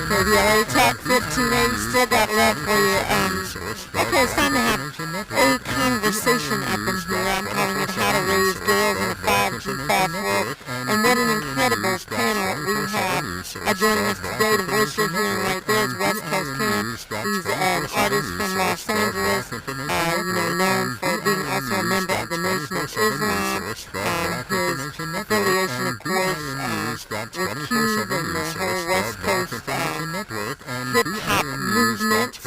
KBLA Talk 1580, still got love for you. Okay, it's time to have a conversation up in here. I'm calling it How to Raise Girls in a 5G Fast World. And what an incredible panel we have joining us today. The voice you're hearing right there is West Coast Kam. He's an artist from Los Angeles, known for being also a member of the Nation of Islam. His affiliation, of course, with Cube and the whole West Coast hip-hop movement.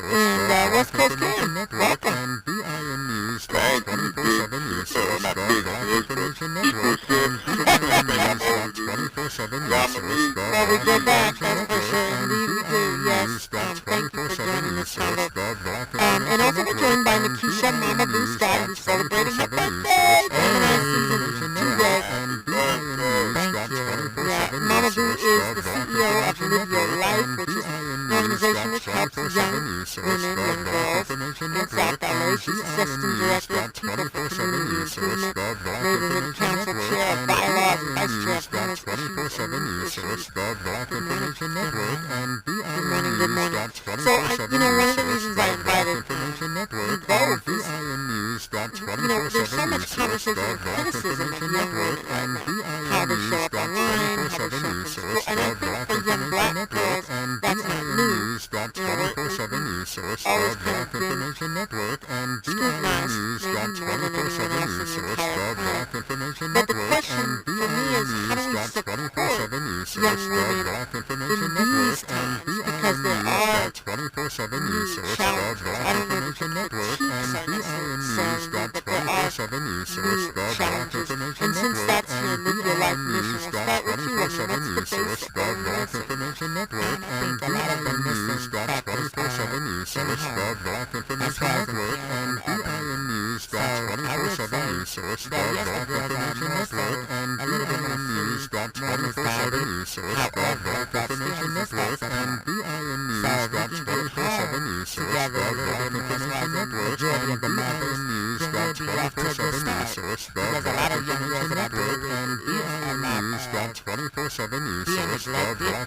And West Coast Kam, welcome. Thank you so much. Well, we go back, that's for sure. Indeed we do, yes. Thank you for joining this combo. And also we're joined by Nakeisha, Moma Boo who's celebrating her birthday. Gemini season today. Thank you. Yeah, Moma Boo is the CEO of Live Your Life, which is an organization which helps young women, young girls in South LA. She's assistant director of People for Community Improvement, neighborhood council chair of bylaws, and vice chair of management issues. Good morning. Good morning. So, one of the reasons I invited you both is, there's so much conversation and criticism of young women and how they show up online, how they show up in school, and I think for young black girls, that's not new. We're always kind of been scrutinized, maybe more than anyone else in the entire planet. But the question for me is, how do we support young women in these times? Because there are new challenges. I don't know if the peaks are necessarily the same, but there are new challenges. And since that's your Live Your Life mission, we'll start with you. What's the basic goal of this? I think a lot of the Muslims practice somehow appeasement, and so I would say that yes, the girls are Muslim, a little bit more misguided. However, that's the emphasis, and so we just work hard together a little bit more. That's why I think the majority of the mothers feel very off to a good start. Because a lot of young girls that I deal with end up being neglected,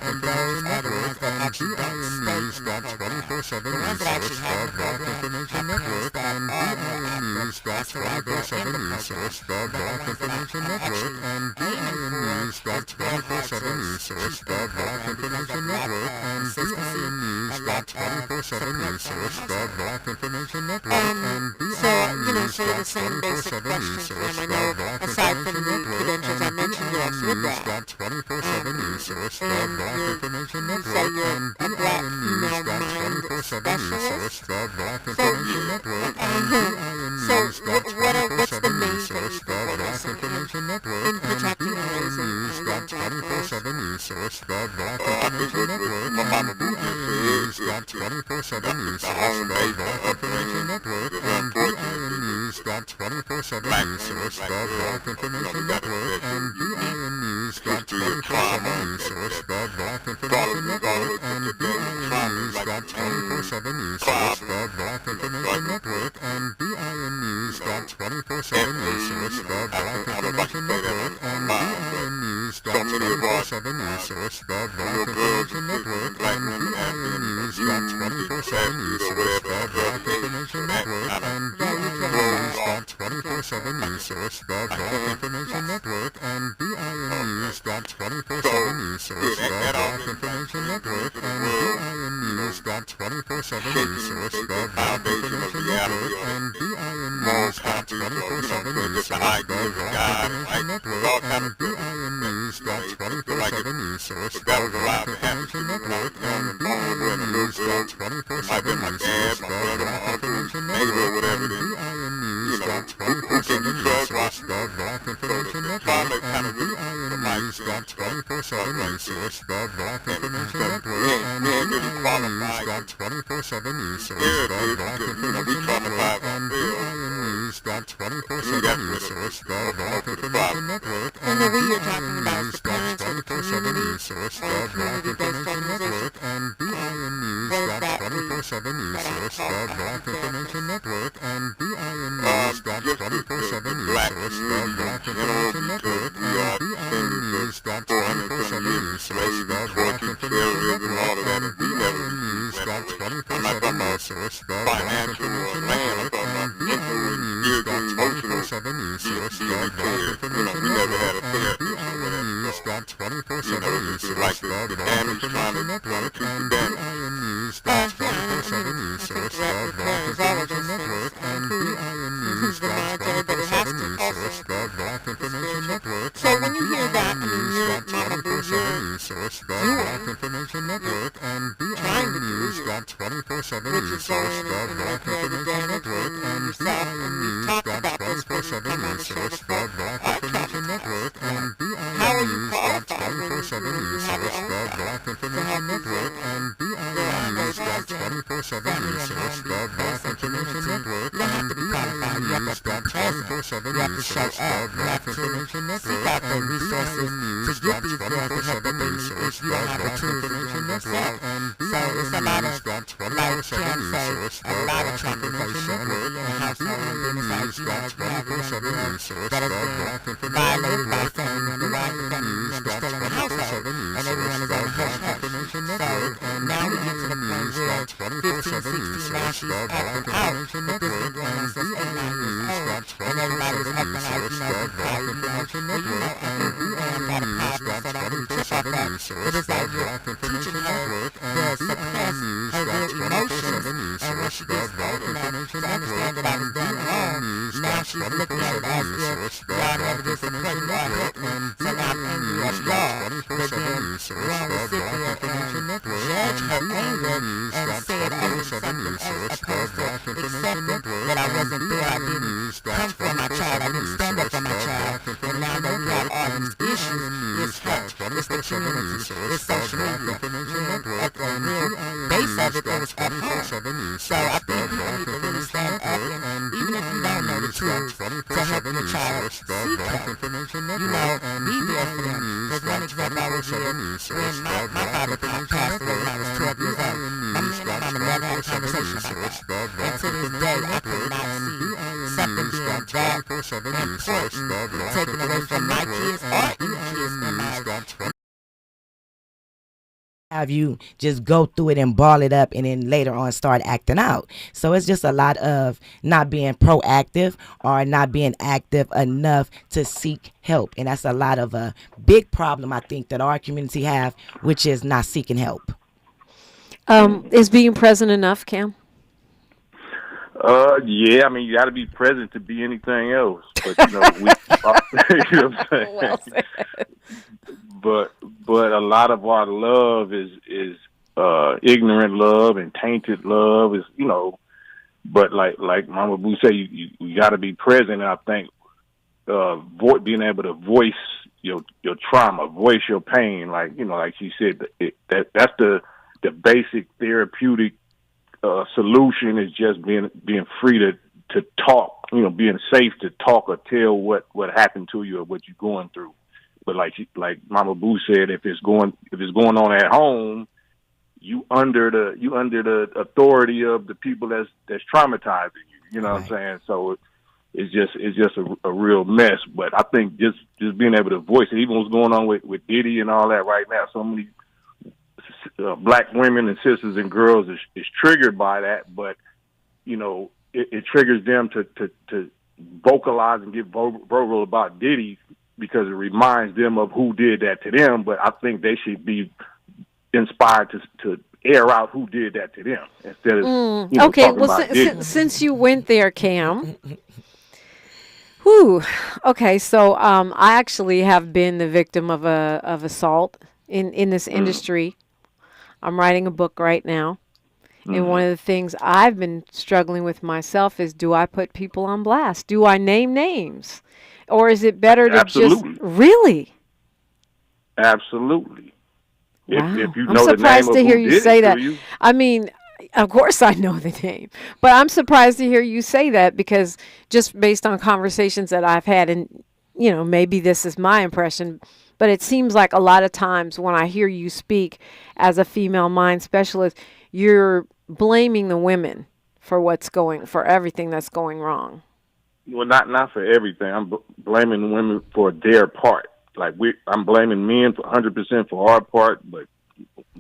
and those are the ones that actually don't stay in the program. The ones that actually have the program have parents that are more active. That's why they're in the program. But the ones that are actually aiming for is very hard to keep them going because of lack of consistency and lack of support from the household. So, so the same basic questions for them. I know, aside from the credentials I mentioned, you're also a black. And you say you're a black female mind specialist. What's the main thing you focus in protecting and raising young black girls? I think what Moma Boo just said is the whole major upbringing is important to black girls like that history of trauma, regardless of the trauma, like I would like to say that so many of us little girls and black women have been abused, molested, or whatever, and girls are 24/7 news, I have information network and BINnews.24/7 news source, the Black Information Network and BINnews.24/7 news source, the Black Information Network and BINnews.24/7 news source, the Black Information Network and BINnews.24/7 news source, the Black Information Network and BINnews.24/7 news source, the Black Information Network and BINnews.24/7 news source, the Black Information Network and BINnews.24/7 news source, the Black Information Network and BINnews.24/7 news source, the Black Information Network and BINnews.24/7 news source, the Black Information Network and BINnews.24/7 news source, the Black Information Network and BINnews.24/7 news source, the Black Information Network and BINnews.24/7 news source, the Black Information Network and BINnews.24/7 news source, the Black Information Network and BINnews.24/7 news source, the Black Information Network and BINnews.24/7 news source, the Black Information Network and BINnews.24/7 news source, the Black Information Network and BINnews.24/7 news source, the Black Information Network and BINnews.24/7 news source, the Black Information Network. So when you hear that, Mama Boo, news source, the Black Information Network and BINnews.24/7 news source, the Black Information Network and BINnews.24/7 news source, the Black Information Network and BINnews.24/7 news source, the Black Information Network and BINnews.24/7 news source, the Black Information Network and BINnews.24/7 news source, the Black Information Network and BINnews.24/7 news source, the Black Information Network and BINnews.24/7 news source, the Black Information Network and BINnews.24/7 news source, the Black Information Network and BINnews.24/7 news source, the Black Information Network and BINnews.24/7 news source, the Black Information Network and BINnews.24/7 news source, the Black Information Network and BINnews.24/7 news source, the Black Information Network and BINnews.24/7 news source, the Black Information Network and BINnews.24/7 news source, the Black Information Network and BINnews.24/7 news source, the Black Information Network and BINnews.24/7 news source, the Black Information Network that I and wasn't there, I didn't come for my child, I didn't stand up for my child, and now that we have all these issues, it's hurt, it's the community, it's social media, at the real base of it is at home. So I think we need to really stand up, and even if you don't know the tools to help your child seek help, be there for them. There's one example I was here when my father passed away when I was 12 years old. My mother never had a conversation about that. And to this day, I could not see being that important, taken away from my kids or any kids in my life. Have you just go through it and ball it up and then later on start acting out. So it's just a lot of not being proactive or not being active enough to seek help. And that's a lot of a big problem I think that our community have, which is not seeking help. Is being present enough, Kam? Yeah, I mean, you got to be present to be anything else. But, you know, you know what I'm saying? Well said. But a lot of our love is ignorant love and tainted love is, you know, but like Moma Boo said, you got to be present. And I think being able to voice your trauma, voice your pain, like, you know, like she said, that's the basic therapeutic solution is just being free to talk, you know, being safe to talk or tell what happened to you or what you're going through. But like Moma Boo said, if it's going on at home, you under the authority of the people that's traumatizing you. You know what I'm saying? So it's just a real mess. But I think just being able to voice it, even what's going on with Diddy and all that right now, so many black women and sisters and girls is triggered by that. But you know, it triggers them to vocalize and get verbal about Diddy, because it reminds them of who did that to them. But I think they should be inspired to air out who did that to them instead of okay. talking Well, about since you went there, Kam. Whew. Okay, so I actually have been the victim of assault in this industry. I'm writing a book right now. And one of the things I've been struggling with myself is, do I put people on blast? Do I name names? Or is it better to just... Really? Absolutely. Wow. If you I'm know surprised the to name hear of who you did say it that. to you. I mean, of course I know the name. But I'm surprised to hear you say that, because just based on conversations that I've had, and, you know, maybe this is my impression, but it seems like a lot of times when I hear you speak as a female mind specialist, you're blaming the women for everything that's going wrong. Well, not for everything. I'm blaming women for their part. Like I'm blaming men for 100% for our part, but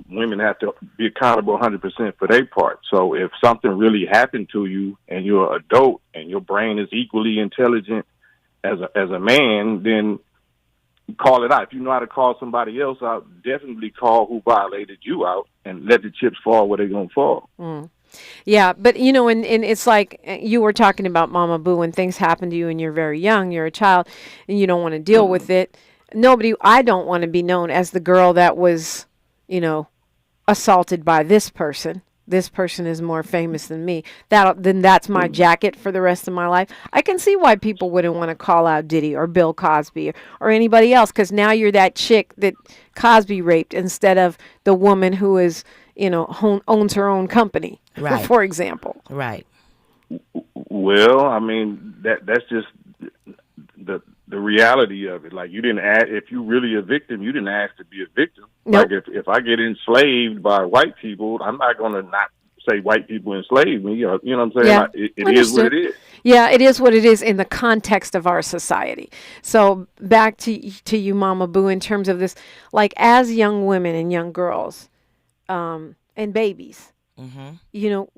women have to be accountable 100% for their part. So if something really happened to you and you're an adult and your brain is equally intelligent as a man, then call it out. If you know how to call somebody else out, definitely call who violated you out and let the chips fall where they're going to fall. Yeah, but, you know, and it's like you were talking about, Moma Boo, when things happen to you and you're very young, you're a child, and you don't want to deal with it. I don't want to be known as the girl that was, you know, assaulted by this person. This person is more famous than me. Then that's my jacket for the rest of my life. I can see why people wouldn't want to call out Diddy or Bill Cosby or anybody else, because now you're that chick that Cosby raped instead of the woman who is, you know, owns her own company, Right. for example. Right. Well, I mean, that's just the reality of it. Like, you didn't ask, if you really a victim, you didn't ask to be a victim. Nope. Like, if I get enslaved by white people, I'm not going to not say white people enslaved me. You know what I'm saying? Yeah. Like, it is what it is. Yeah, it is what it is in the context of our society. So back to you, Moma Boo, in terms of this, like, as young women and young girls and babies, you know,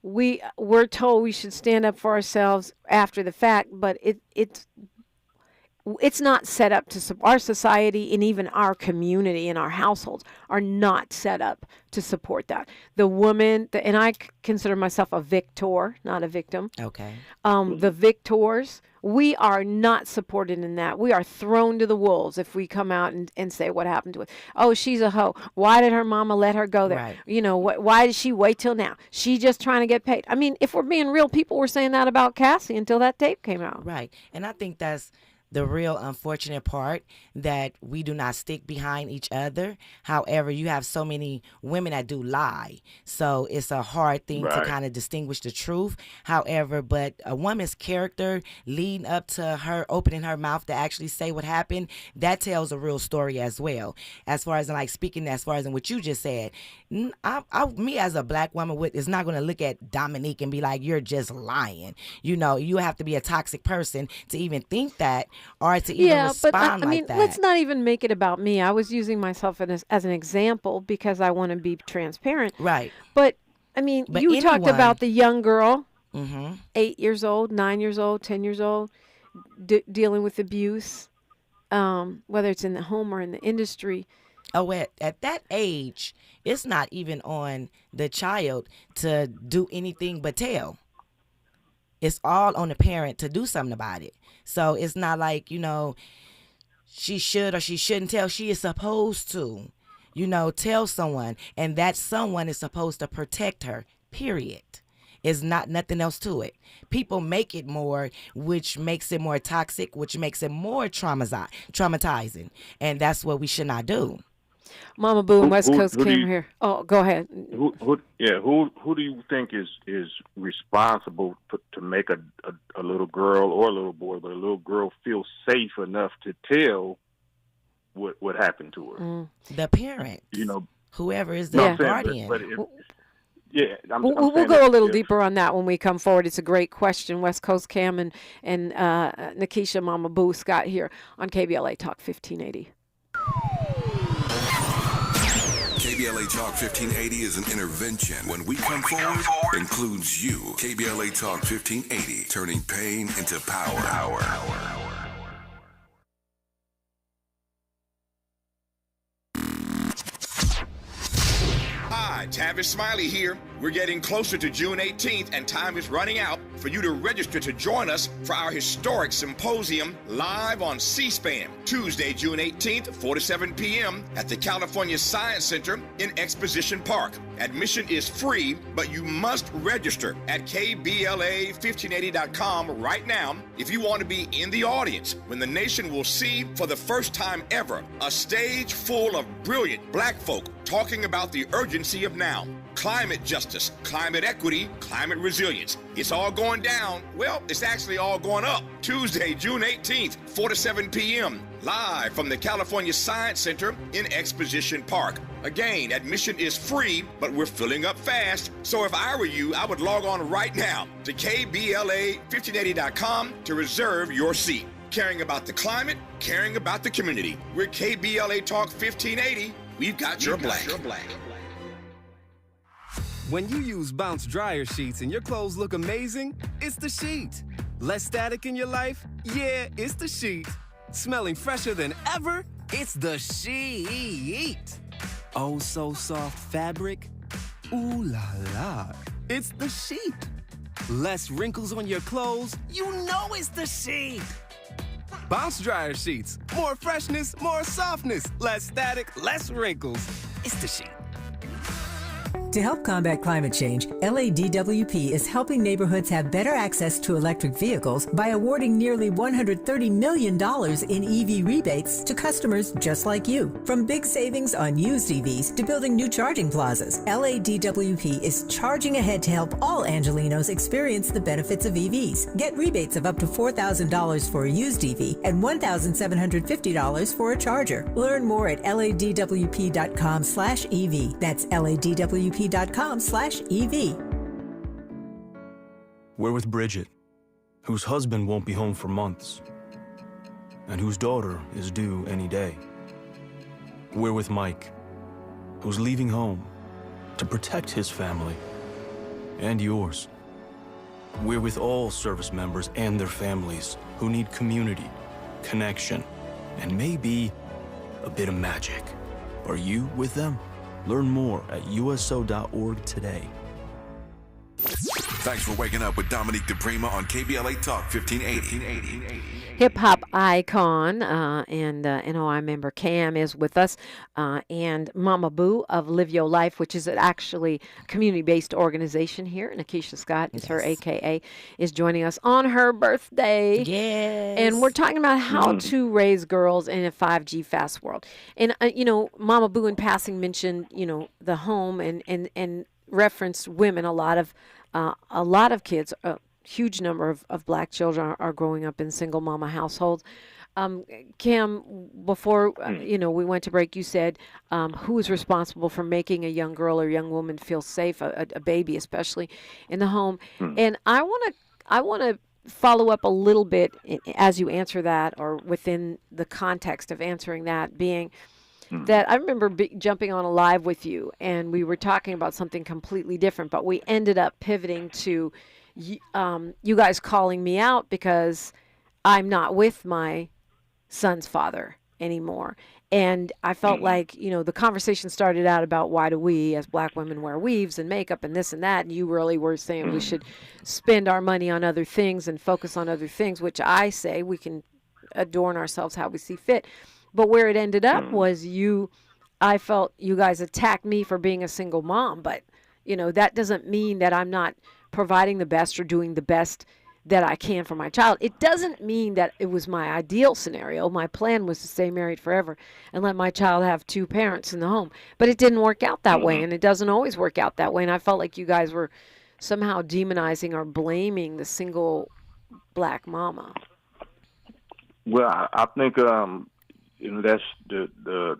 we're told we should stand up for ourselves after the fact, but it's not set up to our society, and even our community and our households are not set up to support that. The woman, and I consider myself a victor, not a victim. Okay. The victors, we are not supported in that. We are thrown to the wolves if we come out and say what happened to us. Oh, she's a hoe. Why did her mama let her go there? Right. You know, why did she wait till now? She just trying to get paid. I mean, if we're being real, people were saying that about Cassie until that tape came out. Right. And I think that's the real unfortunate part that we do not stick behind each other. However, you have so many women that do lie. So it's a hard thing to kind of distinguish the truth. However, but a woman's character leading up to her opening her mouth to actually say what happened, that tells a real story as well. As far as like speaking, as far as in what you just said, me as a black woman is not going to look at Dominique and be like, you're just lying. You know, you have to be a toxic person to even think that or to even respond I mean, that. let's not even make it about me. I was using myself as an example because I want to be transparent. Right. But, I mean, you talked about the young girl, 8 years old, 9 years old, 10 years old, dealing with abuse, whether it's in the home or in the industry. Oh, at that age, it's not even on the child to do anything but tell. It's all on the parent to do something about it. So it's not like, you know, she should or she shouldn't tell. She is supposed to, you know, tell someone. And that someone is supposed to protect her, period. It's not nothing else to it. People make it more, which makes it more toxic, which makes it more traumatizing. And that's what we should not do. Moma Boo and West Coast Kam here. Oh, go ahead. Who do you think is responsible to make a little girl or a little boy, but a little girl feel safe enough to tell what happened to her? The parent. You know, whoever is the guardian. We'll go a little deeper on that when we come forward. It's a great question. West Coast Kam and Nakeisha, Moma Boo, Scott here on KBLA Talk 1580. KBLA Talk 1580 is an intervention. When we come forward, includes you. KBLA Talk 1580, turning pain into power. Hi, Tavis Smiley here. We're getting closer to June 18th, and time is running out for you to register to join us for our historic symposium live on C-SPAN, Tuesday, June 18th, 4 to 7 p.m. at the California Science Center in Exposition Park. Admission is free, but you must register at KBLA1580.com right now if you want to be in the audience when the nation will see for the first time ever a stage full of brilliant black folk talking about the urgency of now. Climate justice, climate equity, climate resilience. It's all going down. Well, it's actually all going up. Tuesday, June 18th, 4 to 7 p.m. live from the California Science Center in Exposition Park. Again, admission is free, but we're filling up fast. So if I were you, I would log on right now to KBLA1580.com to reserve your seat. Caring about the climate, caring about the community. We're KBLA Talk 1580. We've got your black. When you use Bounce dryer sheets and your clothes look amazing, it's the sheet. Less static in your life? Yeah, it's the sheet. Smelling fresher than ever? It's the sheet. Oh, so soft fabric? Ooh la la. It's the sheet. Less wrinkles on your clothes? You know it's the sheet. Bounce dryer sheets. More freshness, more softness. Less static, less wrinkles. It's the sheet. To help combat climate change, LADWP is helping neighborhoods have better access to electric vehicles by awarding nearly $130 million in EV rebates to customers just like you. From big savings on used EVs to building new charging plazas, LADWP is charging ahead to help all Angelinos experience the benefits of EVs. Get rebates of up to $4,000 for a used EV and $1,750 for a charger. Learn more at ladwp.com/EV. That's ladwp.com/EV. We're with Bridget, whose husband won't be home for months, and whose daughter is due any day. We're with Mike, who's leaving home to protect his family and yours. We're with all service members and their families who need community, connection, and maybe a bit of magic. Are you with them? Learn more at uso.org today. Thanks for waking up with Dominique DiPrima on KBLA Talk 1580. Hip hop icon and NOI member Kam is with us, and Moma Boo of Live Your Life, which is actually a community-based organization here. Nakeisha Scott is her AKA, is joining us on her birthday. Yes. And we're talking about how to raise girls in a 5G fast world. And, Moma Boo in passing mentioned, the home and referenced women. A lot of kids, huge number of black children are growing up in single mama households. Kam, before we went to break, you said who is responsible for making a young girl or young woman feel safe, a baby especially, in the home. And I want to follow up a little bit as you answer that, or within the context of answering that, being that I remember jumping on a live with you, and we were talking about something completely different, but we ended up pivoting to you guys calling me out because I'm not with my son's father anymore. And I felt like, the conversation started out about why do we as black women wear weaves and makeup and this and that. And you really were saying we should spend our money on other things and focus on other things, which I say we can adorn ourselves how we see fit. But where it ended up was I felt you guys attacked me for being a single mom. But, that doesn't mean that I'm not providing the best or doing the best that I can for my child. It doesn't mean that it was my ideal scenario. My plan was to stay married forever and let my child have two parents in the home. But it didn't work out that way, and it doesn't always work out that way. And I felt like you guys were somehow demonizing or blaming the single black mama. Well, I think that's the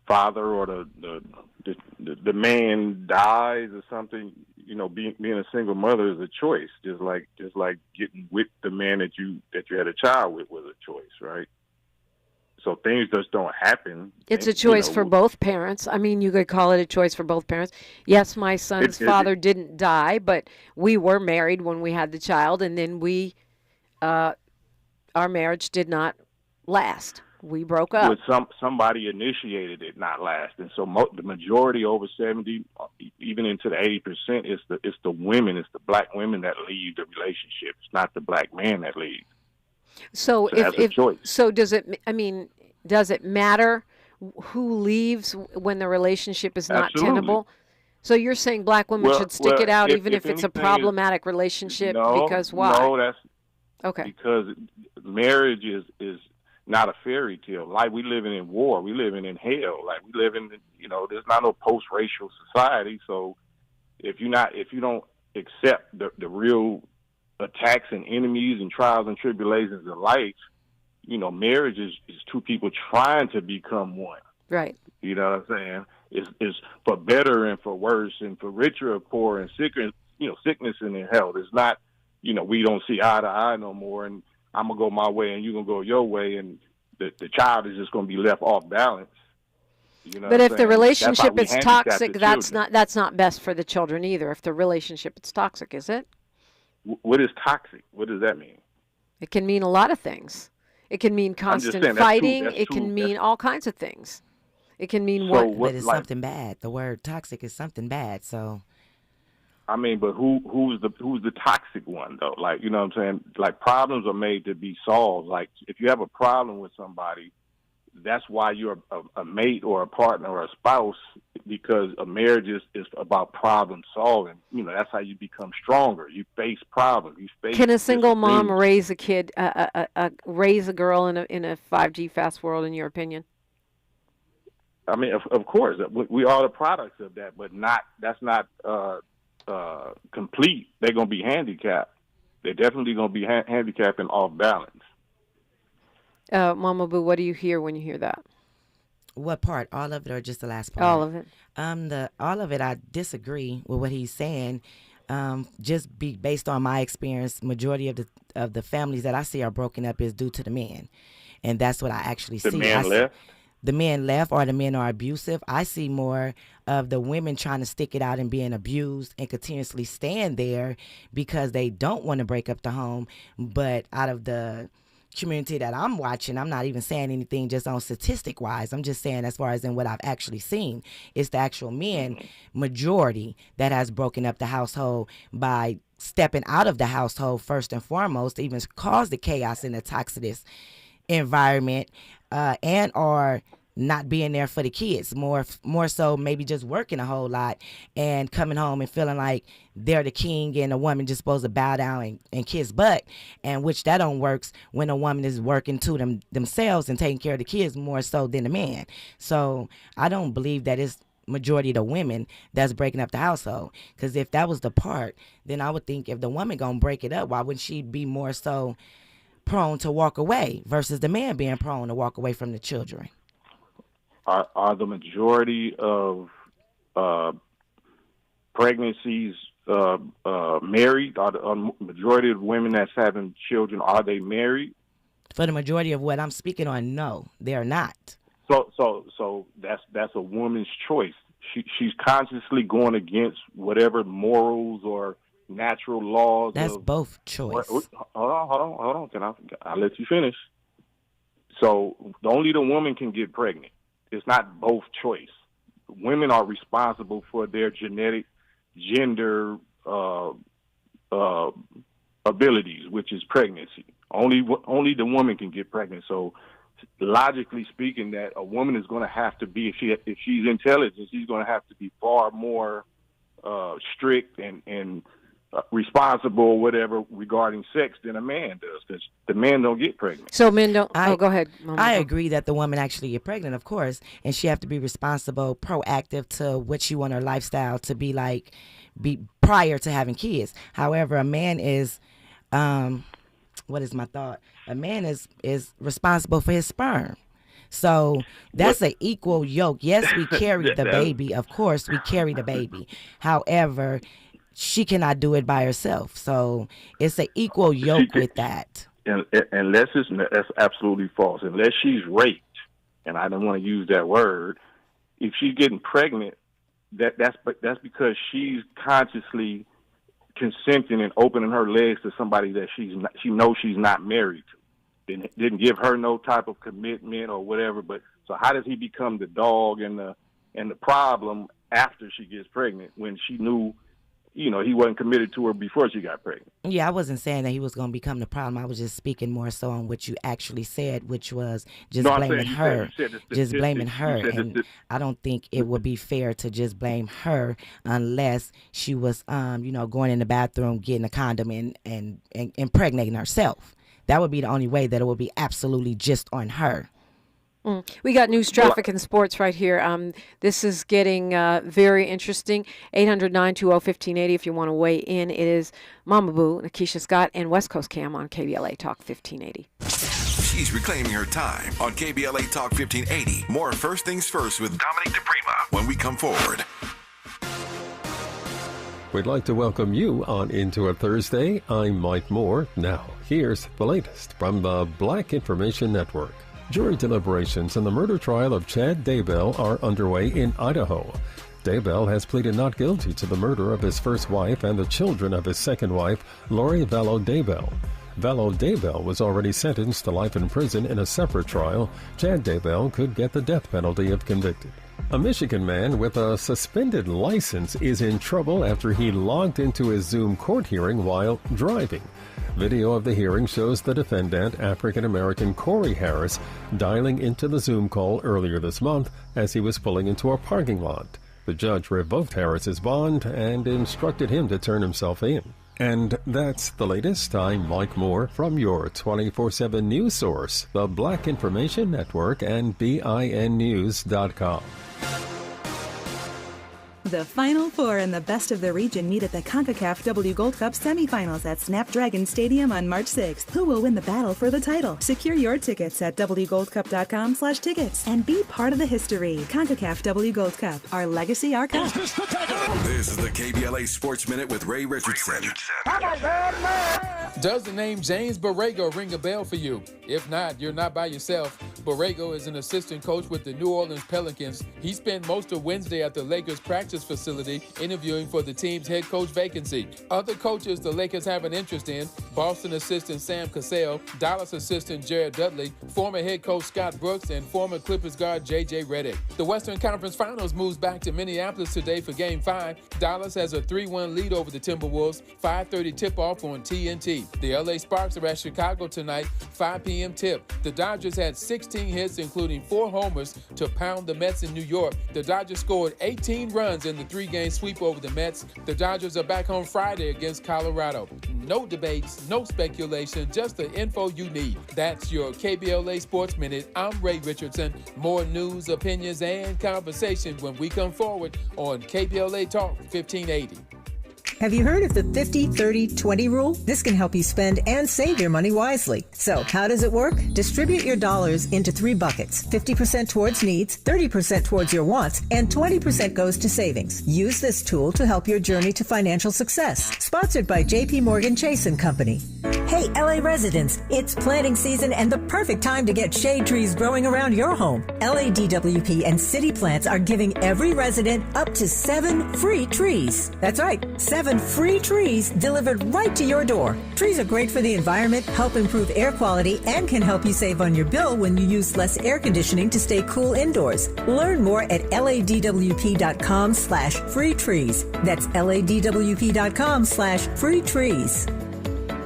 father or the man dies or something. Being a single mother is a choice, just like getting with the man that you had a child with was a choice, right? So things just don't happen. It's a choice for both parents. I mean, you could call it a choice for both parents. Yes, my son's father didn't die, but we were married when we had the child, and then our marriage did not last. We broke up. But somebody initiated it not last, and so the majority, over 70, even into the 80%, it's the women, it's the black women that leave the relationship. It's not the black man that leaves. So that's a choice. So does it matter who leaves when the relationship is not tenable? So you're saying black women should stick it out even if it's a problematic relationship? Because why? No, that's okay. Because marriage is not a fairy tale. Like, we living in war. We living in hell. Like, we live in, there's not no post-racial society. So if you don't accept the real attacks and enemies and trials and tribulations of life, marriage is two people trying to become one. Right. You know what I'm saying? It's for better and for worse, and for richer or poor, and sickness and in health. It's not, we don't see eye to eye no more, and I'm going to go my way and you're going to go your way, and the child is just going to be left off balance. But if the relationship is toxic, that's not best for the children either. If the relationship is toxic, is it? What is toxic? What does that mean? It can mean a lot of things. It can mean constant fighting. It can mean all kinds of things. It can mean but it's something bad. The word toxic is something bad, so... I mean, but who's the toxic one though? Like, you know what I'm saying? Like, problems are made to be solved. Like, if you have a problem with somebody, that's why you're a mate or a partner or a spouse, because a marriage is about problem solving. That's how you become stronger. You face problems. Can a single mom raise a kid, raise a girl in a 5G fast world, in your opinion? I mean, of course, we are the products of that, but that's not complete. They're going to be handicapped. They're definitely going to be handicapped and off balance. Moma Boo, what do you hear when you hear that? What part? All of it, or just the last part? All of it. All of it. I disagree with what he's saying. Just based on my experience, majority of the families that I see are broken up is due to the men, and that's what I actually see. The men left, or the men are abusive. I see more of the women trying to stick it out and being abused and continuously stand there because they don't want to break up the home. But out of the community that I'm watching, I'm not even saying anything just on statistic wise. I'm just saying as far as in what I've actually seen, it's the actual men majority that has broken up the household by stepping out of the household first and foremost to even cause the chaos in the toxic environment, and or not being there for the kids, more so maybe just working a whole lot and coming home and feeling like they're the king and a woman just supposed to bow down and kiss butt, and which that don't works when a woman is working to themselves and taking care of the kids more so than the man. So I don't believe that it's majority of the women that's breaking up the household, because if that was the part, then I would think if the woman gonna break it up, why wouldn't she be more so prone to walk away versus the man being prone to walk away from the children? Are the majority of pregnancies married? Are the majority of women that's having children, are they married? For the majority of what I'm speaking on, no, they're not. So that's a woman's choice. She's consciously going against whatever morals or natural laws. That's both choice. Hold on. I'll let you finish. So only the woman can get pregnant. It's not both choice. Women are responsible for their genetic gender abilities, which is pregnancy. Only the woman can get pregnant. So logically speaking, that a woman is going to have to be, if she's intelligent, she's going to have to be far more strict and responsible or whatever regarding sex than a man does, because the man don't get pregnant. So men don't. Go ahead, Mama. I agree that the woman actually get pregnant, of course, and she have to be responsible, proactive to what she want her lifestyle to be like, be prior to having kids. However, a man is, what is my thought? A man is responsible for his sperm. So that's an equal yoke. Yes, we carry the baby. Of course, we carry the baby. However, she cannot do it by herself. So it's an equal yoke with that. Unless that's absolutely false. Unless she's raped, and I don't want to use that word, if she's getting pregnant, that's because she's consciously consenting and opening her legs to somebody that she knows she's not married to. Didn't give her no type of commitment or whatever. But so how does he become the dog and the problem after she gets pregnant when she knew, he wasn't committed to her before she got pregnant? Yeah, I wasn't saying that he was going to become the problem. I was just speaking more so on what you actually said, which was just blaming her. Just blaming her. And I don't think it would be fair to just blame her unless she was, going in the bathroom, getting a condom and impregnating herself. That would be the only way that it would be absolutely just on her. We got news, traffic, and sports right here. This is getting very interesting. 800-920-1580 if you want to weigh in. It is Moma Boo, Nakeisha Scott, and West Coast Kam on KBLA Talk 1580. She's reclaiming her time on KBLA Talk 1580. More First Things First with Dominique DiPrima when we come forward. We'd like to welcome you on Into a Thursday. I'm Mike Moore. Now, here's the latest from the Black Information Network. Jury deliberations in the murder trial of Chad Daybell are underway in Idaho. Daybell has pleaded not guilty to the murder of his first wife and the children of his second wife, Lori Vallow Daybell. Vallow Daybell was already sentenced to life in prison in a separate trial. Chad Daybell could get the death penalty if convicted. A Michigan man with a suspended license is in trouble after he logged into his Zoom court hearing while driving. Video of the hearing shows the defendant, African-American Corey Harris, dialing into the Zoom call earlier this month as he was pulling into a parking lot. The judge revoked Harris's bond and instructed him to turn himself in. And that's the latest. I'm Mike Moore from your 24/7 news source, the Black Information Network and BINnews.com. The Final Four and the best of the region meet at the CONCACAF W Gold Cup semifinals at Snapdragon Stadium on March 6th. Who will win the battle for the title? Secure your tickets at wgoldcup.com/tickets and be part of the history. CONCACAF W Gold Cup, our legacy, our cup. This is the KBLA Sports Minute with Ray Richardson. Does the name James Borrego ring a bell for you? If not, you're not by yourself. Borrego is an assistant coach with the New Orleans Pelicans. He spent most of Wednesday at the Lakers practice facility interviewing for the team's head coach vacancy. Other coaches the Lakers have an interest in: Boston assistant Sam Cassell, Dallas assistant Jared Dudley, former head coach Scott Brooks, and former Clippers guard J.J. Redick. The Western Conference Finals moves back to Minneapolis today for Game 5. Dallas has a 3-1 lead over the Timberwolves, 5:30 tip-off on TNT. The LA Sparks are at Chicago tonight, 5 p.m. tip. The Dodgers had 16 hits, including 4 homers, to pound the Mets in New York. The Dodgers scored 18 runs in the 3-game sweep over the Mets. The Dodgers are back home Friday against Colorado. No debates, no speculation, just the info you need. That's your KBLA Sports Minute. I'm Ray Richardson. More news, opinions, and conversation when we come forward on KBLA Talk 1580. Have you heard of the 50-30-20 rule? This can help you spend and save your money wisely. So, how does it work? Distribute your dollars into 3 buckets. 50% towards needs, 30% towards your wants, and 20% goes to savings. Use this tool to help your journey to financial success. Sponsored by JP Morgan Chase & Company. Hey, LA residents, it's planting season and the perfect time to get shade trees growing around your home. LADWP and City Plants are giving every resident up to 7 free trees. That's right, 7 free trees delivered right to your door. Trees are great for the environment, help improve air quality, and can help you save on your bill when you use less air conditioning to stay cool indoors. Learn more at ladwp.com/free trees. That's ladwp.com/free trees.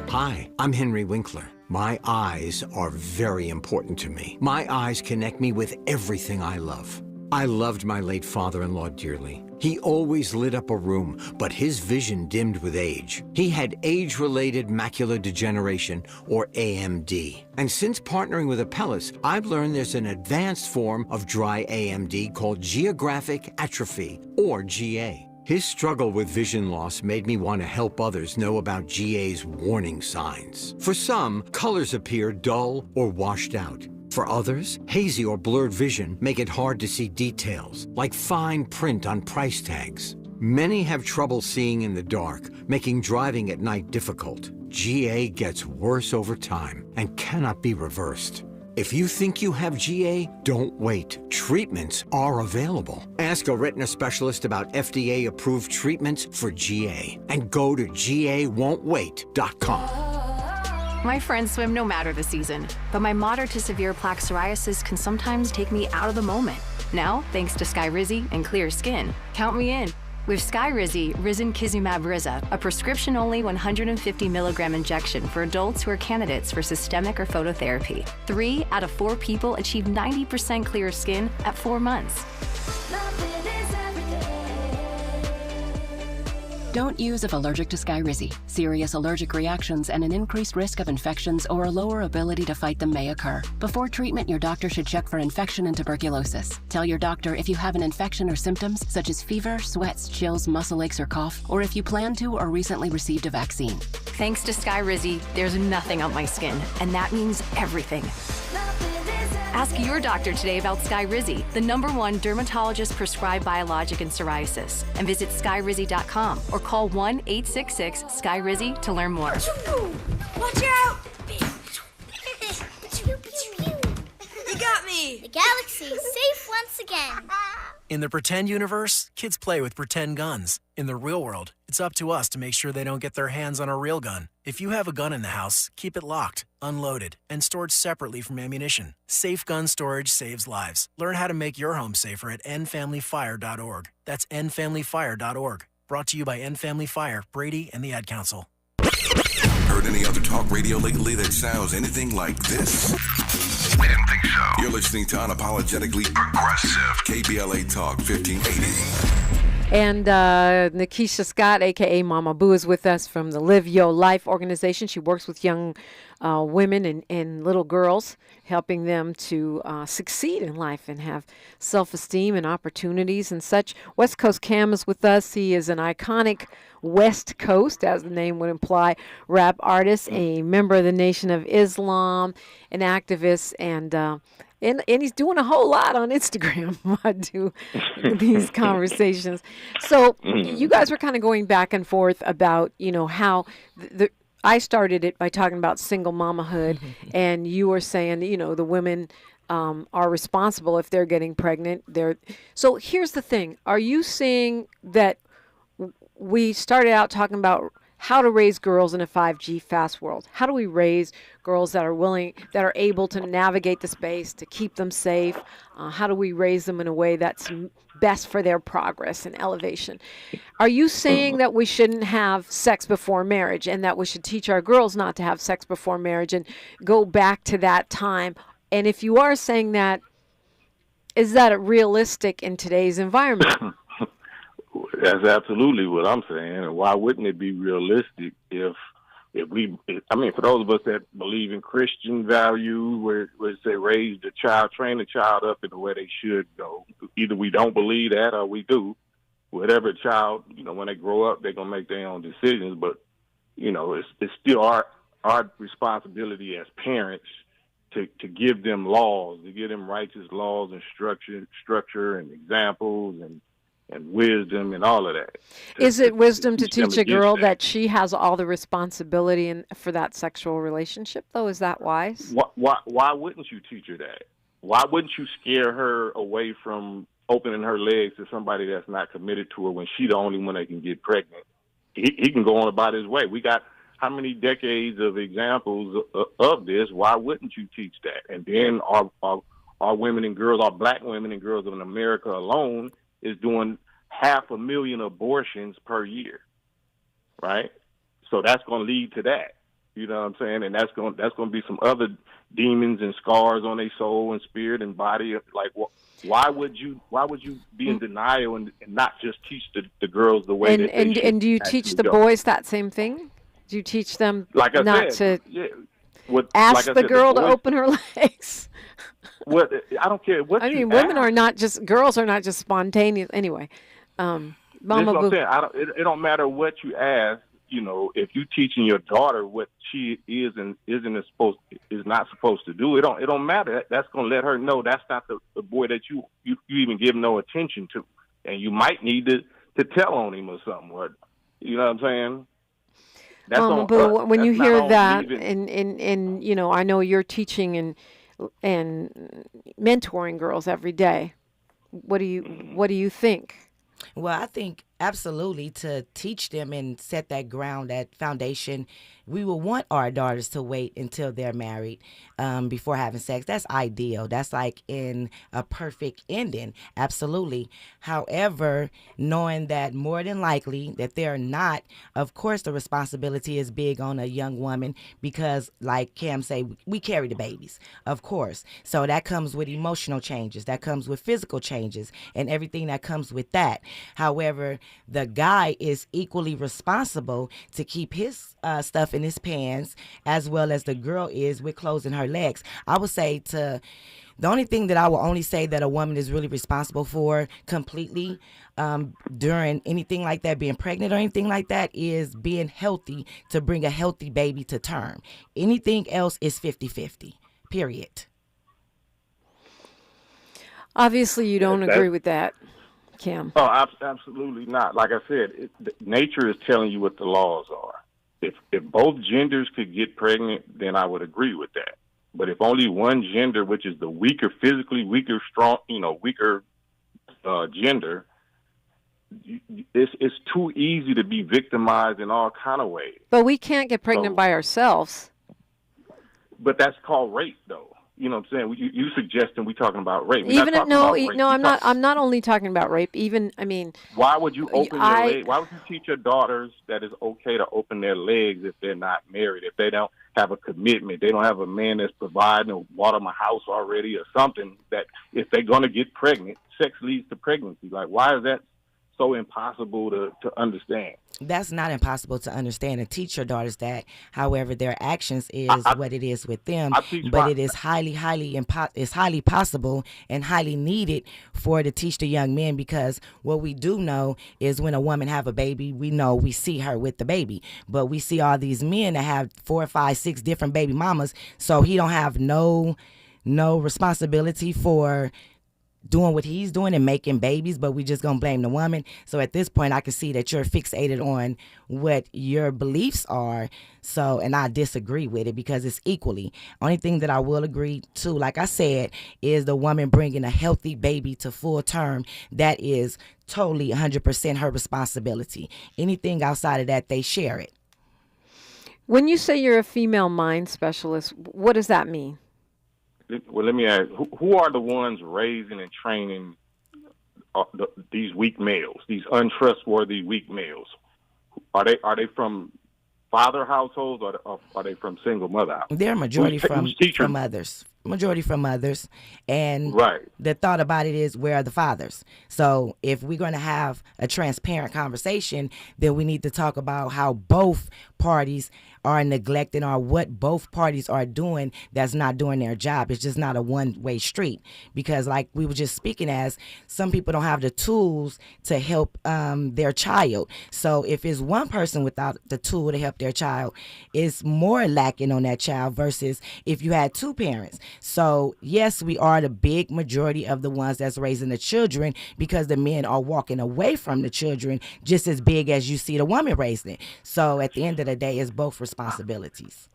Hi, I'm Henry Winkler. My eyes are very important to me. My eyes connect me with everything I love. I loved my late father-in-law dearly. He always lit up a room, but his vision dimmed with age. He had age-related macular degeneration, or AMD. And since partnering with Apellis, I've learned there's an advanced form of dry AMD called geographic atrophy, or GA. His struggle with vision loss made me want to help others know about GA's warning signs. For some, colors appear dull or washed out. For others, hazy or blurred vision make it hard to see details, like fine print on price tags. Many have trouble seeing in the dark, making driving at night difficult. GA gets worse over time and cannot be reversed. If you think you have GA, don't wait. Treatments are available. Ask a retina specialist about FDA-approved treatments for GA and go to gawon'twait.com. My friends swim no matter the season, but my moderate to severe plaque psoriasis can sometimes take me out of the moment. Now, thanks to Skyrizi and clear skin, count me in. With Skyrizi, Risankizumab Riza, a prescription-only 150 milligram injection for adults who are candidates for systemic or phototherapy. 3 out of 4 people achieve 90% clear skin at 4 months. Don't use if allergic to Skyrizi. Serious allergic reactions and an increased risk of infections or a lower ability to fight them may occur. Before treatment, your doctor should check for infection and tuberculosis. Tell your doctor if you have an infection or symptoms such as fever, sweats, chills, muscle aches, or cough, or if you plan to or recently received a vaccine. Thanks to Skyrizi, there's nothing on my skin, and that means everything. Ask your doctor today about Skyrizi, the #1 dermatologist prescribed biologic in psoriasis, and visit skyrizi.com or call 1-866-SKYRIZI to learn more. Watch out! You got me! The galaxy is safe once again. In the pretend universe, kids play with pretend guns. In the real world, it's up to us to make sure they don't get their hands on a real gun. If you have a gun in the house, keep it locked, unloaded, and stored separately from ammunition. Safe gun storage saves lives. Learn how to make your home safer at endfamilyfire.org. That's endfamilyfire.org. Brought to you by End Family Fire, Brady, and the Ad Council. Heard any other talk radio lately that sounds anything like this? We didn't think so. You're listening to Unapologetically Progressive, KBLA Talk 1580. And Nakeisha Scott, a.k.a. Moma Boo, is with us from the Live Your Life organization. She works with young women and little girls, helping them to succeed in life and have self-esteem and opportunities and such. West Coast Kam is with us. He is an iconic West Coast, as the name would imply, rap artist, a member of the Nation of Islam, an activist, and he's doing a whole lot on Instagram. I do these conversations. So you guys were kind of going back and forth about, how I started it by talking about single mamahood, and you were saying, the women are responsible if they're getting pregnant. So here's the thing. Are you seeing that we started out talking about how to raise girls in a 5G fast world? How do we raise girls that are able to navigate the space, to keep them safe? How do we raise them in a way that's best for their progress and elevation? Are you saying that we shouldn't have sex before marriage and that we should teach our girls not to have sex before marriage and go back to that time? And if you are saying that, is that realistic in today's environment? That's absolutely what I'm saying. And why wouldn't it be realistic if for those of us that believe in Christian values, where they raise the child, train the child up in the way they should go. Either we don't believe that or we do. Whatever child, when they grow up, they're going to make their own decisions. But, it's still our responsibility as parents to give them laws, to give them righteous laws and structure and examples and wisdom and all of that. Is it wisdom to teach a girl that she has all the responsibility for that sexual relationship, though? Is that wise? Why wouldn't you teach her that? Why wouldn't you scare her away from opening her legs to somebody that's not committed to her when she's the only one that can get pregnant? He can go on about his way. We got how many decades of examples of this? Why wouldn't you teach that? And then our women and girls, our black women and girls in America alone is doing 500,000 abortions per year, right? So that's going to lead to that. You know what I'm saying? And that's going to be some other demons and scars on their soul and spirit and body. Like, why would you be in denial and not just teach the girls the way that they should? And do you teach the boys that same thing? Do you teach them ask the girl to open her legs? What I don't care what. I mean, girls are not just spontaneous. Anyway, Mama Boo. It don't matter what you ask. If you're teaching your daughter what she is and is not supposed to do, it don't matter. That's gonna let her know that's not the boy that you even give no attention to, and you might need to tell on him or something. Or, you know what I'm saying? That's Mama Boo, when you hear that, and I know you're teaching and mentoring girls every day. What do you think? Well, I think absolutely to teach them and set that ground, that foundation. We will want our daughters to wait until they're married before having sex. That's ideal. That's like in a perfect ending. Absolutely. However, knowing that more than likely that they're not, of course, the responsibility is big on a young woman because, like Kam say, we carry the babies, of course. So that comes with emotional changes. That comes with physical changes and everything that comes with that. However, the guy is equally responsible to keep his stuff in his pants as well as the girl is with closing her legs. I would say the only thing that I will only say that a woman is really responsible for completely during anything like that, being pregnant or anything like that, is being healthy to bring a healthy baby to term. Anything else is 50-50, period. Obviously, you don't agree with that, Kam. Oh, absolutely not. Like I said, nature is telling you what the laws are. If both genders could get pregnant, then I would agree with that. But if only one gender, which is the weaker, physically weaker, weaker gender, it's too easy to be victimized in all kind of ways. But we can't get pregnant by ourselves. But that's called rape, though. You know what I'm saying? You suggesting we talking about rape? I'm not only talking about rape. Why would you open their legs? Why would you teach your daughters that it's okay to open their legs if they're not married, if they don't have a commitment, they don't have a man that's providing or bought them a house already or something, that if they're going to get pregnant, sex leads to pregnancy? Like, why is that so impossible to understand? That's not impossible to understand and teach your daughters that. However, their actions is what it is with them. But it is highly possible and highly needed to teach the young men, because what we do know is when a woman have a baby, we see her with the baby. But we see all these men that have 4, 5, 6 different baby mamas, so he don't have no responsibility for doing what he's doing and making babies, but we just gonna blame the woman. So at this point, I can see that you're fixated on what your beliefs are. So, and I disagree with it because it's equally. Only thing that I will agree to, like I said, is the woman bringing a healthy baby to full term. That is totally 100% her responsibility. Anything outside of that, they share it. When you say you're a female mind specialist, what does that mean? Well, let me ask: who are the ones raising and training these weak males, these untrustworthy weak males? Are they from father households, or are they from single mother households? They're majority from others. Majority from others. And right. The thought about it is, where are the fathers? So if we're going to have a transparent conversation, then we need to talk about how both parties are neglecting, or what both parties are doing that's not doing their job. It's just not a one-way street, because like we were just speaking as, some people don't have the tools to help their child. So if it's one person without the tool to help their child, it's more lacking on that child versus if you had two parents. So yes, we are the big majority of the ones that's raising the children, because the men are walking away from the children just as big as you see the woman raising it. So at the end of the day, it's both responsibilities.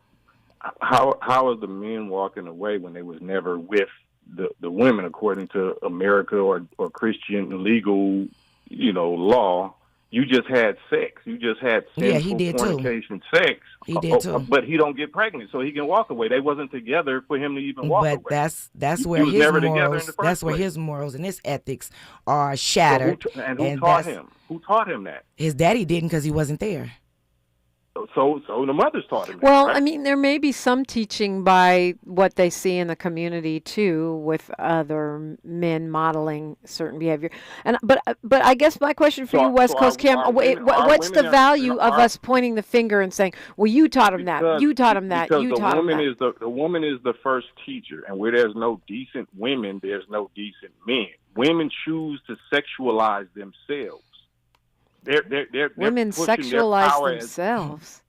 How are the men walking away when they was never with the women, according to America or Christian legal, law? You just had sex. You just had sinful fornication sex. He did too. But he don't get pregnant, so he can walk away. They wasn't together for him to even walk away. But that's where his morals. That's where his morals and his ethics are shattered. So who taught him? Who taught him that? His daddy didn't, because he wasn't there. So the mothers taught him that, well, right? I mean, there may be some teaching by what they see in the community too, with other men modeling certain behavior. And but I guess my question for you, West Coast Kam, what's the value of us pointing the finger and saying, "Well, you taught him that. You taught him that. You taught him that." The woman is the first teacher, and where there's no decent women, there's no decent men. Women choose to sexualize themselves. They're women sexualize themselves.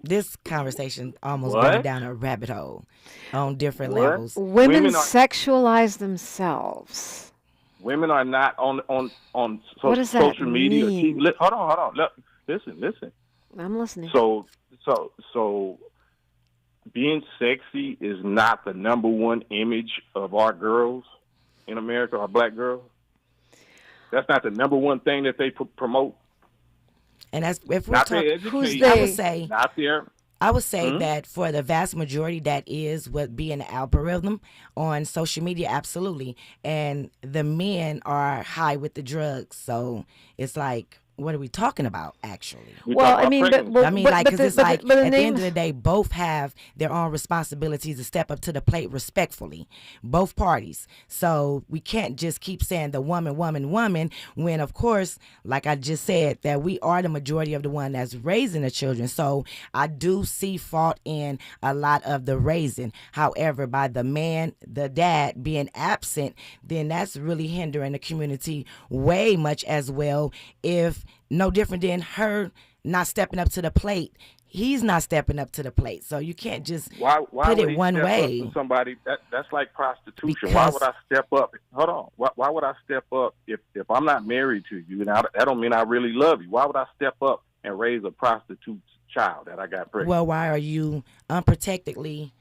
This conversation almost going down a rabbit hole on different levels. Women sexualize themselves. Women are not on social media. Mean? Hold on. Look, listen. I'm listening. So being sexy is not the number one image of our girls in America, our black girls. That's not the number one thing that they promote. And that's, if we're not talking, who's I would say not there. I would say that for the vast majority, that is what being an algorithm on social media, absolutely. And the men are high with the drugs, so it's like, what are we talking about, actually? Well, I mean, because it's like, at the end of the day, both have their own responsibilities to step up to the plate respectfully, both parties. So we can't just keep saying the woman, when, of course, like I just said, that we are the majority of the one that's raising the children. So I do see fault in a lot of the raising. However, by the man, the dad being absent, then that's really hindering the community way much as well. If no different than her not stepping up to the plate, he's not stepping up to the plate. So you can't just put it one way. Up somebody that's like prostitution. Why would I step up? Hold on. Why would I step up if I'm not married to you? And that don't mean I really love you. Why would I step up and raise a prostitute's child that I got pregnant? Well, why are you unprotectedly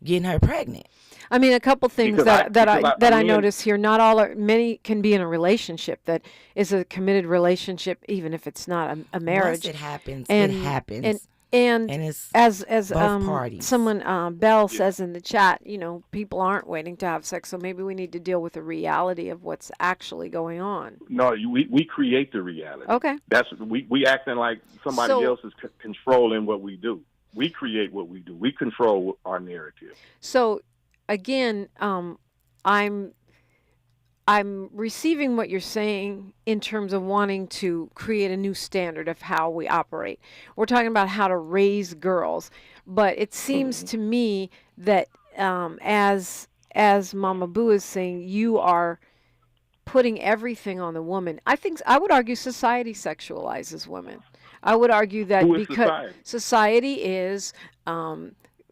getting her pregnant? I mean, a couple things I notice here. Not all many can be in a relationship that is a committed relationship, even if it's not a marriage. Once it happens, it happens. And it's as both parties. Someone Bell says in the chat, people aren't waiting to have sex, so maybe we need to deal with the reality of what's actually going on. No, we create the reality. Okay, that's we acting like somebody else is controlling what we do. We create what we do. We control our narrative. So, again, I'm receiving what you're saying in terms of wanting to create a new standard of how we operate. We're talking about how to raise girls, but it seems to me that as Moma Boo is saying, you are putting everything on the woman. I would argue society sexualizes women. I would argue that because society is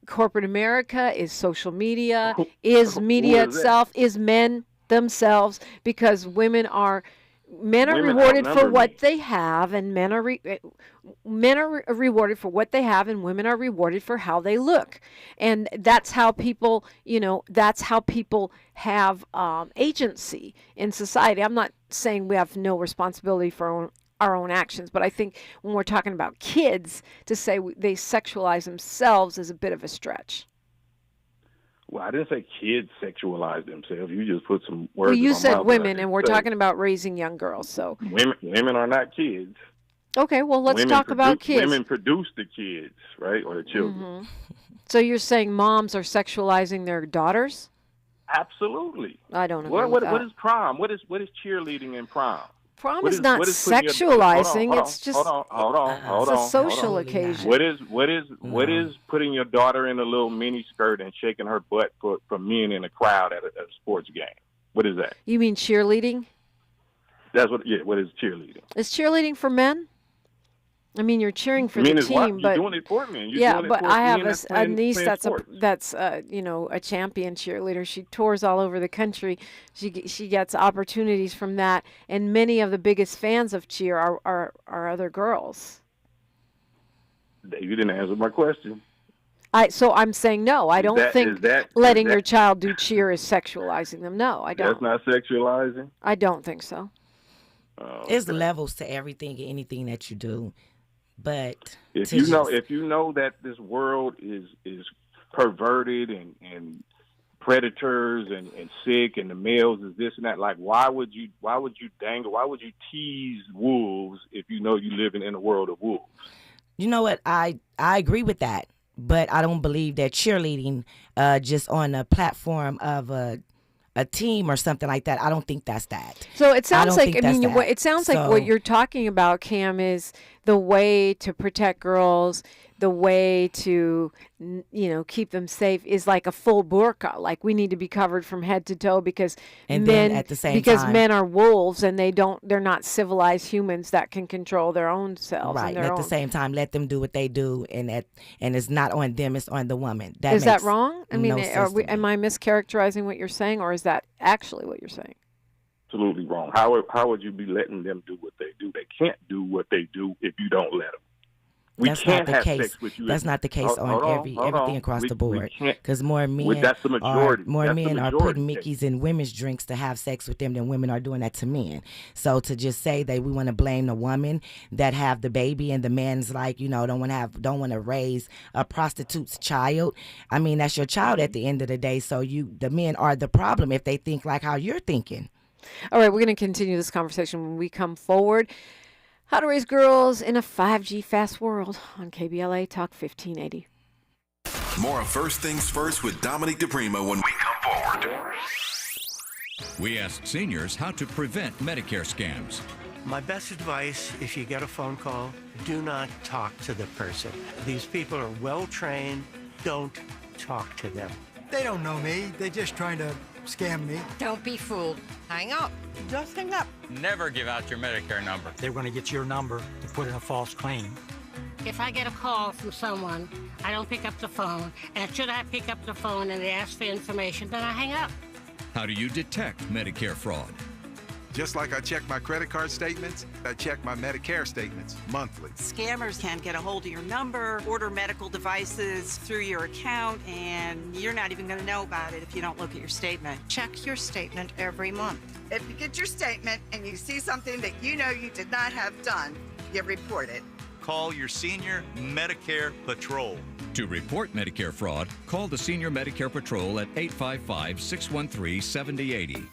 corporate America, is social media, is media itself, is men. themselves because men are rewarded for what they have, and men are rewarded for what they have, and women are rewarded for how they look. And that's how people, have agency in society. I'm not saying we have no responsibility for our own actions, but I think when we're talking about kids, to say they sexualize themselves is a bit of a stretch. Well, I didn't say kids sexualize themselves. You just put some words. Well, you in my said mouth women, and we're talking about raising young girls. So women are not kids. Okay, well, let's talk about kids. Women produce the kids, right, or the children. Mm-hmm. So you're saying moms are sexualizing their daughters? Absolutely. I don't agree with that. What is prom? What is cheerleading in prom? Prom is not sexualizing. It's just hold on. It's a social occasion. What is putting your daughter in a little mini skirt and shaking her butt for men in a crowd at a sports game? What is that? You mean cheerleading? That's what. Yeah. What is cheerleading? Is cheerleading for men? I mean, you're cheering for the team, but you're doing it for men. But I have a niece that's a champion cheerleader. She tours all over the country. She gets opportunities from that, and many of the biggest fans of cheer are other girls. You didn't answer my question. So I'm saying no. I don't think letting your child do cheer is sexualizing them. No, I don't. That's not sexualizing? I don't think so. There's levels to everything and anything that you do. But if you know that this world is perverted and predators and sick, and the males is this and that, like why would you tease wolves if you know you living in a world of wolves? You know what? I agree with that, but I don't believe that cheerleading just on a platform of a team or something like that. I don't think that's that. So it sounds like what you're talking about, Kam, is the way to protect girls, the way to keep them safe is like a full burqa. Like we need to be covered from head to toe because men are wolves and they're not civilized humans that can control their own selves. Right. And at the same time, let them do what they do, and it's not on them, it's on the woman. Is that wrong? I mean, am I mischaracterizing what you're saying, or is that actually what you're saying? Absolutely wrong. How would you be letting them do what they do? They can't do what they do if you don't let them. That's not the case. That's not the case on everything across the board. Because more men that's the majority. Are putting Mickeys in women's drinks to have sex with them than women are doing that to men. So to just say that we want to blame the woman that have the baby and the man's like don't want to raise a prostitute's child. I mean, that's your child at the end of the day. So the men are the problem if they think like how you're thinking. All right, we're going to continue this conversation when we come forward. How to raise girls in a 5G fast world on KBLA Talk 1580. More of First Things First with Dominique DiPrima when we come forward. We asked seniors how to prevent Medicare scams. My best advice, if you get a phone call, do not talk to the person. These people are well trained. Don't talk to them. They don't know me. They're just trying to scam me. Don't be fooled. Hang up. Just hang up. Never give out your Medicare number. They're going to get your number to put in a false claim. If I get a call from someone, I don't pick up the phone. And should I pick up the phone and they ask for information, then I hang up. How do you detect Medicare fraud? Just like I check my credit card statements, I check my Medicare statements monthly. Scammers can get a hold of your number, order medical devices through your account, and you're not even going to know about it if you don't look at your statement. Check your statement every month. If you get your statement and you see something that you know you did not have done, you report it. Call your senior Medicare Patrol. To report Medicare fraud, call the Senior Medicare Patrol at 855-613-7080.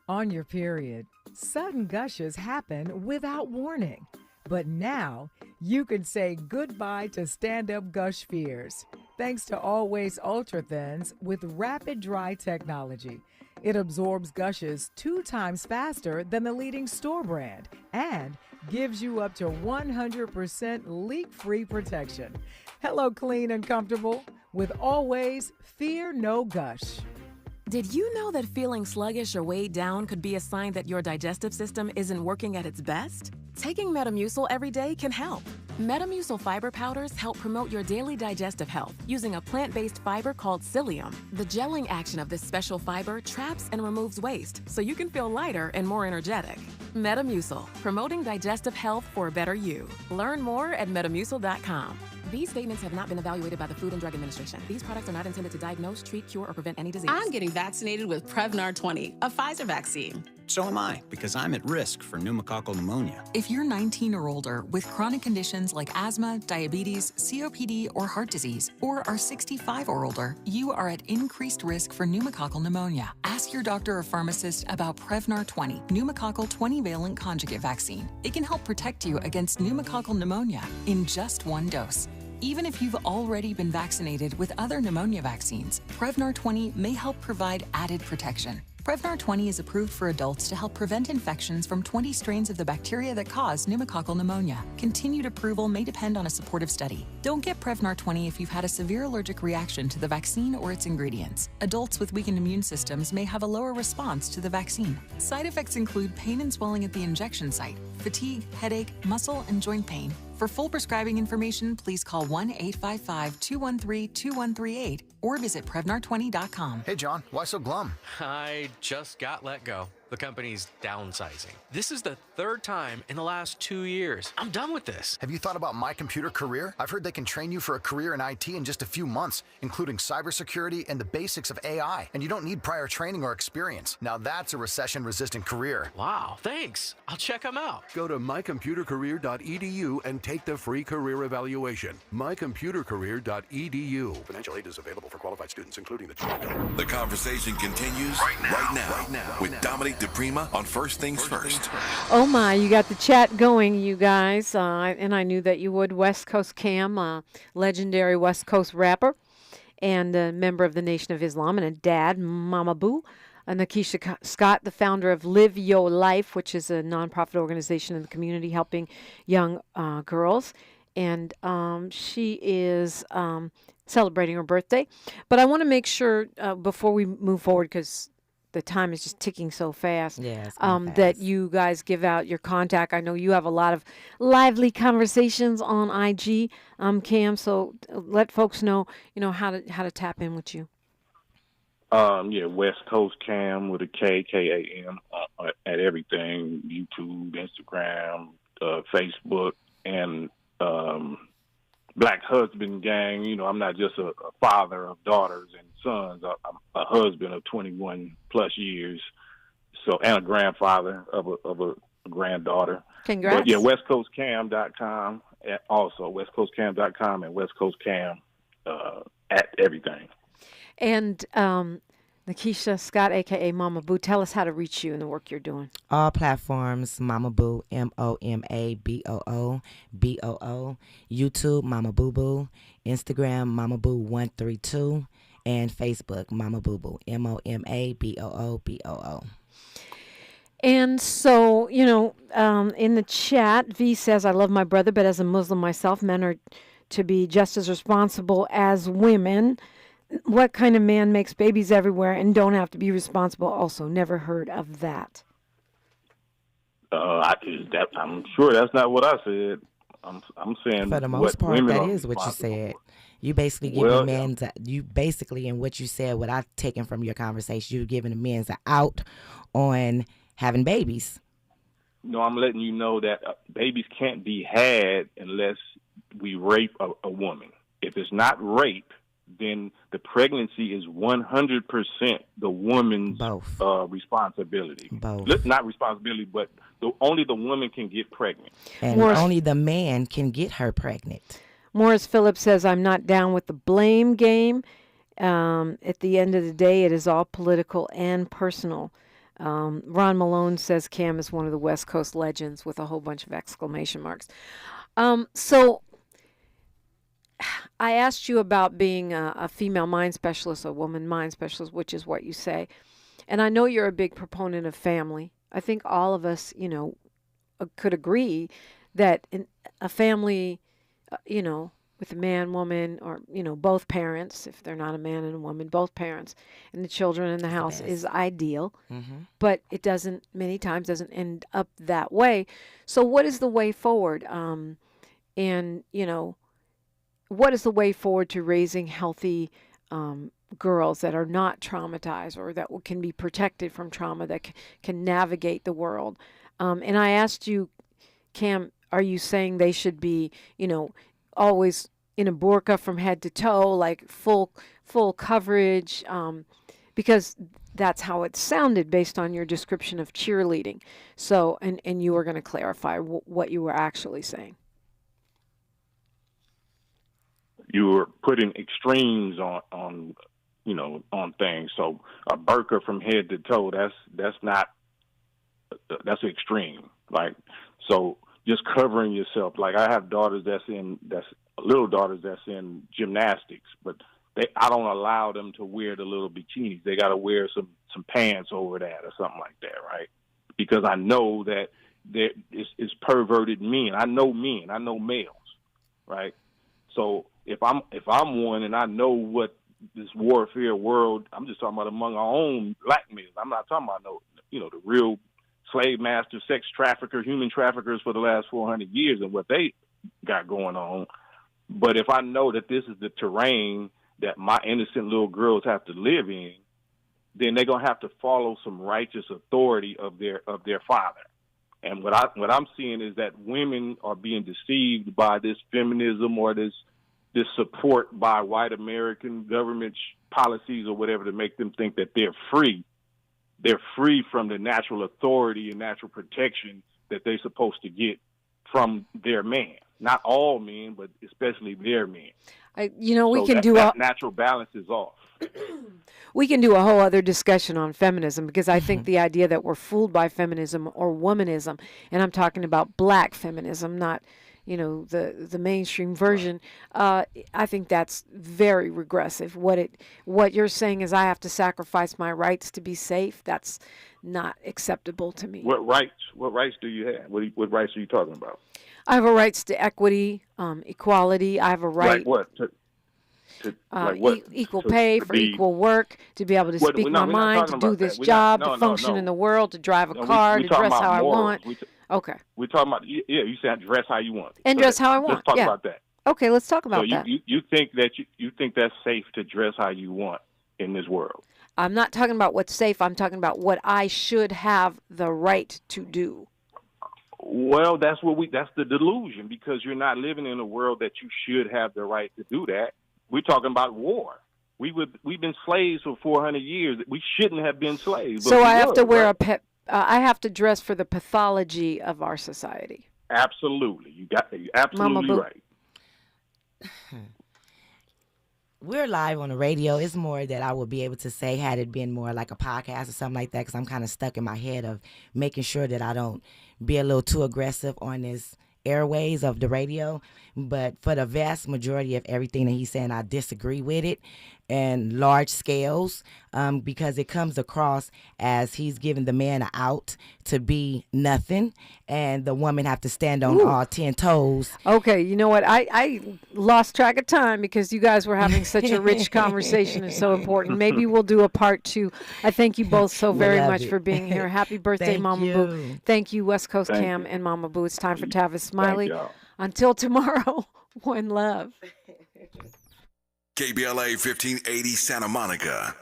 On your period, sudden gushes happen without warning. But now, you can say goodbye to stand-up gush fears, thanks to Always Ultra Thins with rapid dry technology. It absorbs gushes 2 times faster than the leading store brand and gives you up to 100% leak-free protection. Hello, clean and comfortable with Always Fear No Gush. Did you know that feeling sluggish or weighed down could be a sign that your digestive system isn't working at its best? Taking Metamucil every day can help. Metamucil fiber powders help promote your daily digestive health using a plant-based fiber called psyllium. The gelling action of this special fiber traps and removes waste so you can feel lighter and more energetic. Metamucil, promoting digestive health for a better you. Learn more at metamucil.com. These statements have not been evaluated by the Food and Drug Administration. These products are not intended to diagnose, treat, cure, or prevent any disease. I'm getting vaccinated with Prevnar 20, a Pfizer vaccine. So am I, because I'm at risk for pneumococcal pneumonia. If you're 19 or older with chronic conditions like asthma, diabetes, COPD, or heart disease, or are 65 or older, you are at increased risk for pneumococcal pneumonia. Ask your doctor or pharmacist about Prevnar 20, pneumococcal 20-valent conjugate vaccine. It can help protect you against pneumococcal pneumonia in just one dose. Even if you've already been vaccinated with other pneumonia vaccines, Prevnar 20 may help provide added protection. Prevnar 20 is approved for adults to help prevent infections from 20 strains of the bacteria that cause pneumococcal pneumonia. Continued approval may depend on a supportive study. Don't get Prevnar 20 if you've had a severe allergic reaction to the vaccine or its ingredients. Adults with weakened immune systems may have a lower response to the vaccine. Side effects include pain and swelling at the injection site, fatigue, headache, muscle, and joint pain. For full prescribing information, please call 1-855-213-2138 or visit Prevnar20.com. Hey, John, why so glum? I just got let go. The company's downsizing. This is the third time in the last 2 years. I'm done with this. Have you thought about My Computer Career? I've heard they can train you for a career in IT in just a few months, including cybersecurity and the basics of AI. And you don't need prior training or experience. Now that's a recession-resistant career. Wow, thanks. I'll check them out. Go to mycomputercareer.edu and take the free career evaluation. mycomputercareer.edu. Financial aid is available for qualified students, including the GED. The conversation continues right now with Dominique DiPrima on First Things First. Oh my, you got the chat going, you guys, and I knew that you would. West Coast Kam, legendary West Coast rapper and a member of the Nation of Islam, and a dad, Moma Boo. Nakeisha Scott, the founder of Live Your Life, which is a nonprofit organization in the community helping young girls. And she is celebrating her birthday. But I want to make sure before we move forward, because the time is just ticking so fast, that you guys give out your contact. I know you have a lot of lively conversations on IG, Kam, so let folks know, how to tap in with you. West Coast Kam with a K, K-A-M, at everything, YouTube, Instagram, Facebook, and Black Husband Gang. I'm not just a father of daughters and sons. I'm a husband of 21 plus years, and a grandfather of a granddaughter. Congrats. But westcoastcam.com, also westcoastcam.com and West Coast Kam at everything. And Nakeisha Scott, a.k.a. Moma Boo, tell us how to reach you and the work you're doing. All platforms, Moma Boo, MomaBoo, BOO. YouTube, Moma Boo Boo. Instagram, Moma Boo 132. And Facebook, Moma Boo Boo, MomaBoo. And so, in the chat, V says, I love my brother, but as a Muslim myself, men are to be just as responsible as women. What kind of man makes babies everywhere and don't have to be responsible? Also, never heard of that. I'm sure that's not what I said. I'm saying for the most part, that is what you said. You basically giving men. You basically, in what you said, what I've taken from your conversation, you're giving the men an out on having babies. No, I'm letting you know that babies can't be had unless we rape a woman. If it's not rape, then the pregnancy is 100% the woman's responsibility. Both. Not responsibility, but only the woman can get pregnant. And only the man can get her pregnant. Morris Phillips says, I'm not down with the blame game. At the end of the day, it is all political and personal. Ron Malone says Kam is one of the West Coast legends with a whole bunch of exclamation marks. So I asked you about being a female mind specialist, a woman mind specialist, which is what you say. And I know you're a big proponent of family. I think all of us, could agree that in a family, with a man, woman, or, both parents, if they're not a man and a woman, both parents, and the children in the house is ideal. Mm-hmm. But it many times doesn't end up that way. So what is the way forward? And, what is the way forward to raising healthy girls that are not traumatized or that can be protected from trauma, that can navigate the world? And I asked you, Kam, are you saying they should be, always in a burqa from head to toe, like full coverage? Because that's how it sounded based on your description of cheerleading. So, and you were going to clarify what you were actually saying. You were putting extremes on things. So a burqa from head to toe, that's extreme. Like, so just covering yourself. Like, I have little daughters that's in gymnastics, but I don't allow them to wear the little bikinis. They got to wear some pants over that or something like that, right? Because I know that it's perverted men. I know males, right? So if I'm one and I know what this warfare world, I'm just talking about among our own black males. I'm not talking about the real slave master, sex traffickers, human traffickers for the last 400 years and what they got going on. But if I know that this is the terrain that my innocent little girls have to live in, then they're gonna have to follow some righteous authority of their father. And what I'm seeing is that women are being deceived by this feminism or this support by white American government policies or whatever to make them think that they're free. They're free from the natural authority and natural protection that they're supposed to get from their man. Not all men, but especially their men. That natural balance is off. We can do a whole other discussion on feminism, because I think the idea that we're fooled by feminism or womanism, and I'm talking about black feminism, not the mainstream version. I think that's very regressive. What you're saying is I have to sacrifice my rights to be safe. That's not acceptable to me. What rights do you have? What rights are you talking about? I have a rights to equity, equality. I have a right. Like what? Equal pay for equal work, to be able to speak my mind, to do this job, to function in the world, to drive a car, to dress how I want. Okay. We're talking about, you said dress how you want. And dress how I want. Let's talk about that. Okay, let's talk about that. You think that you think that's safe to dress how you want in this world? I'm not talking about what's safe. I'm talking about what I should have the right to do. Well, that's the delusion, because you're not living in a world that you should have the right to do that. We're talking about war. We've been slaves for 400 years. We shouldn't have been slaves. So I have to wear I have to dress for the pathology of our society. Absolutely. You're absolutely right. We're live on the radio. It's more that I would be able to say had it been more like a podcast or something like that, because I'm kind of stuck in my head of making sure that I don't be a little too aggressive on this airways of the radio. But for the vast majority of everything that he's saying, I disagree with it in large scales, because it comes across as he's giving the man an out to be nothing, and the woman have to stand on all 10 toes. Okay, you know what? I lost track of time because you guys were having such a rich conversation. It's so important. Maybe we'll do a part 2. I thank you both so very much for being here. Happy birthday, Moma Boo. Thank you, West Coast Kam and Moma Boo. It's time for Tavis Smiley. Until tomorrow, one love. KBLA 1580 Santa Monica.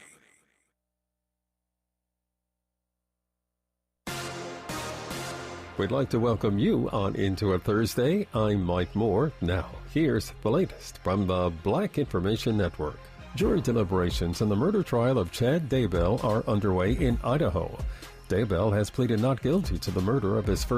We'd like to welcome you on Into a Thursday. I'm Mike Moore. Now, here's the latest from the Black Information Network. Jury deliberations in the murder trial of Chad Daybell are underway in Idaho. Daybell has pleaded not guilty to the murder of his first